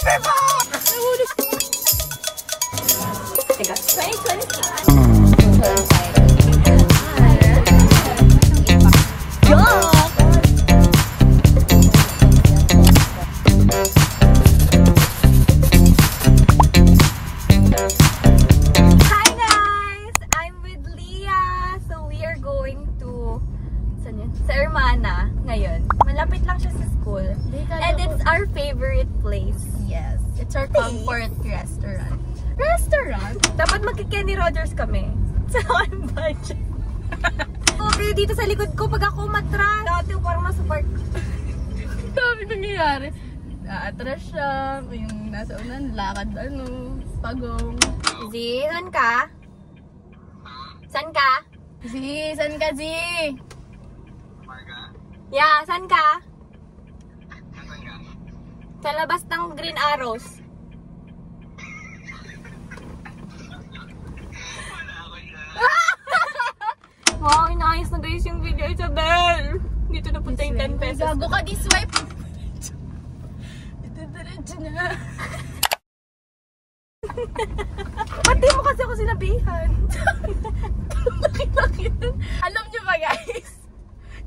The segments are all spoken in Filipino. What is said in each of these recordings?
Excuse me po! Teka, 2026. Malapit lang siya sa school. And it's our favorite place. Yes. It's our comfort restaurant. Dapat magki-Kenny Rogers kami. Sa aking budget. Okay, dito sa likod ko pag ako matras. Dati parang nasa park. Sabi nangyayari. Atras siya. Yung nasa unan, lakad pagong. Z, saan ka? Saan ka? Z, saan ka, Z? Yeah, saan ka? Sa labas ng Green Arrows. Wow, inaayos na guys yung video, Isabel. Dito na punta yung 10 pesos. Gago ka, di swipe. Ito diretso na. Pati mo kasi ako sinabihan. Laki-laki nun. Alam nyo ba guys?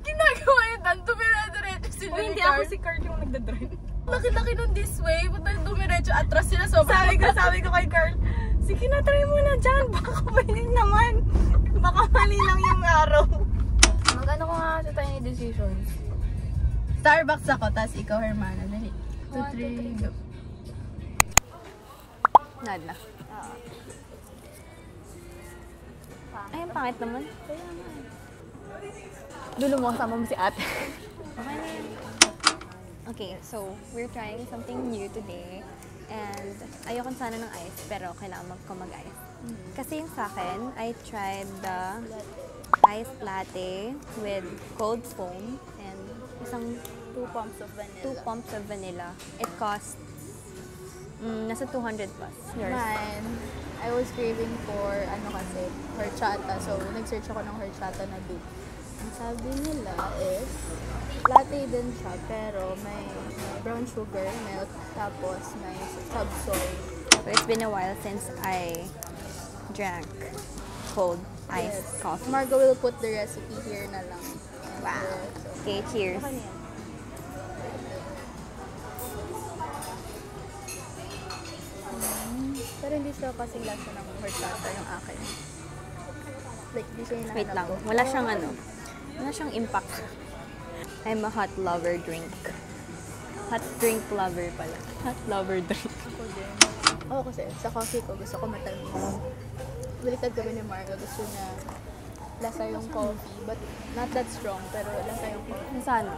Ginagawa yun doon, dumire-diretso sila Uy, hindi ako si Carl yung nagdadrive. Laki-laki nun this way, punta yung dumire-diretso, atras sila sobrang. Sabi ko kay Carl, sige na, try mo na dyan, baka pwede naman. Baka mali lang yung araw. Mag-ano ko nga sa tiny decisions. Starbucks ako, tas ikaw, Hermana. Dali. 2, 3, go. Nada. Ay, ang pangit naman. Dulo mo, kasama mo si ate. Okay, so we're trying something new today. And ayoko sana ng ice, pero kailangan ko mag-ice. Kasi yung sa akin, I tried the iced latte with cold foam and isang 2 pumps of vanilla. 2 pumps of vanilla. It costs nasa 200 plus. Yours? Mine, I was craving for horchata. So, nag-search ako ng horchata na dupe. Ang sabi nila is latte din siya, pero may brown sugar, milk, tapos may subsoy. So it's been a while since I drank cold iced coffee. Margo will put the recipe here na lang. Wow. Okay, cheers. Pero hindi siya kasing lasa ng horchata yung akin. Like, di siya hinahanap Wait lang, ko. wala siyang impact. I'm a hot lover drink. Hot drink lover pala. Hot lover drink. Ako din. Oo, kasi sa coffee ko gusto ko matamis. Baliktad kami ni Margo, gusto niya lasa yung coffee, but not that strong, pero lasa yung coffee. Sana.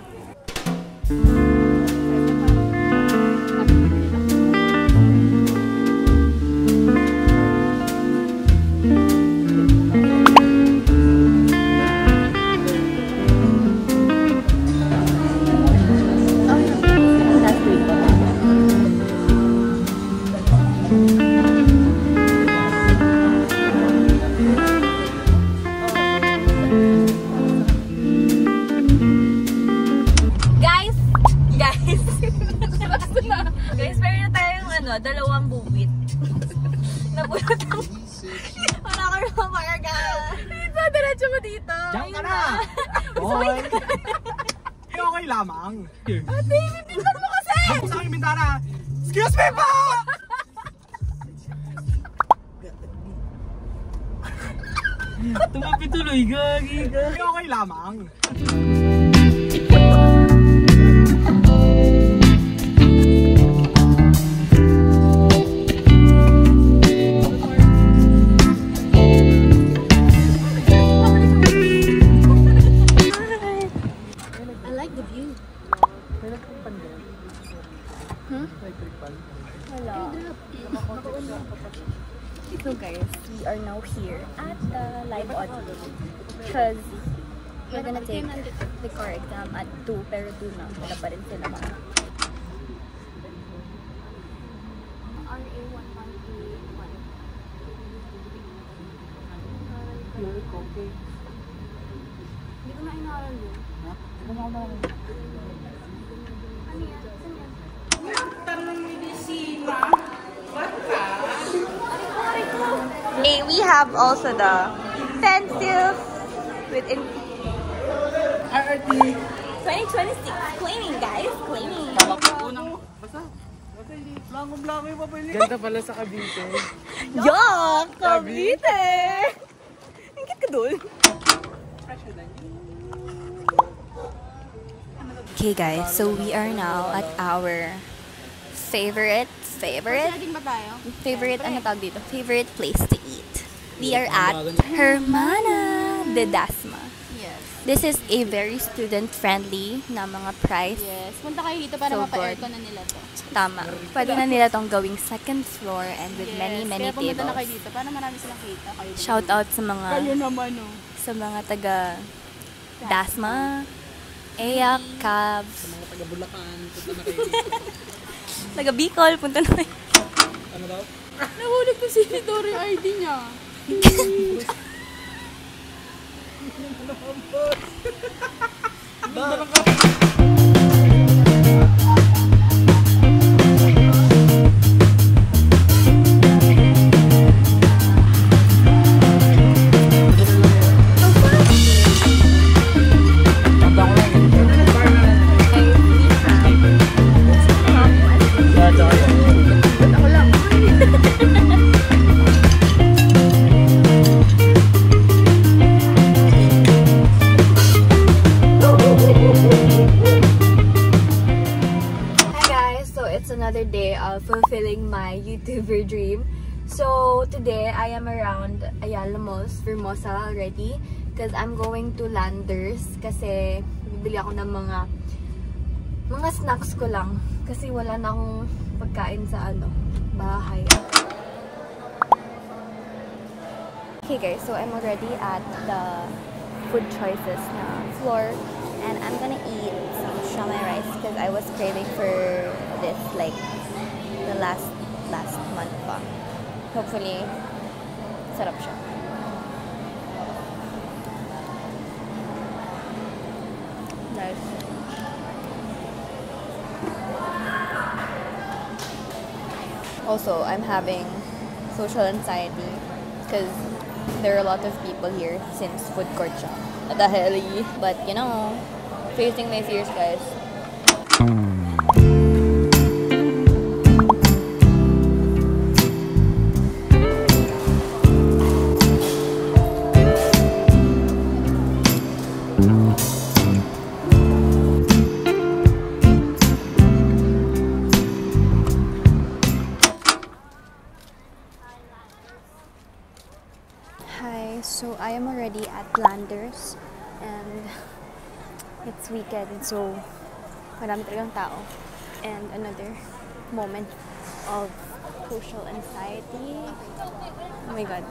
Guys, meron na tayong dalawang bubit. Napulot ang... Wala ka rin mamarga. Dito, diretso mo dito. Diyan ka na! Boy! Okay lamang. Ate, bibigyan mo kasi! Buksan sa aking bintana. Excuse me po! Tumapi tuloy, gagi ka. Okay lamang. So guys, we are now here at the live audio because we're gonna take the car exam at 2, pero 2 na, wala pa rin sila mga. Hindi ko na inaral yun. Ha? Hindi ko na ako. Ano yan? Saan yan? Tanong ni DC. we have also the pencils with RRT. 2026 cleaning, guys. Cleaning. Blanco-blanco yung papel niya. Ganda pala sa Cavite. Yuck! Cavite! Ingit ka dun. Okay guys, so we are now at our favorite ano tawag dito? Favorite place to eat. We are at Hermana de Dasma. Yes. This is a very student-friendly na mga price. Yes. Punta kayo dito para So mapa-aircon na nila to. Tama. Pwede na nila tong gawing second floor and with many Kaya pumunta na kayo tables. dito para marami silang kita. Kayo dito. Shout out sa mga naman, oh. sa mga taga Dasma, Eyak, Cavs, Mga taga-Bulacan, punta na kayo. taga Bicol, punta na kayo. Ano daw? Nahulog ko si Tori ID niya. Another day of fulfilling my YouTuber dream. So today I am around Ayala Malls, Vermosa already because I'm going to Landers kasi bibili ako ng mga snacks ko lang kasi wala na akong pagkain sa bahay. Okay guys, so I'm already at the food choices na floor and I'm gonna eat some siomai rice because I was craving for this like the last month pa. Hopefully, sarap siya. Nice. Also, I'm having social anxiety because there are a lot of people here since food court siya. But you know, facing my fears, guys. Hi, so I am already at Landers and it's weekend, so marami talagang tao. And another moment of social anxiety. Oh my god.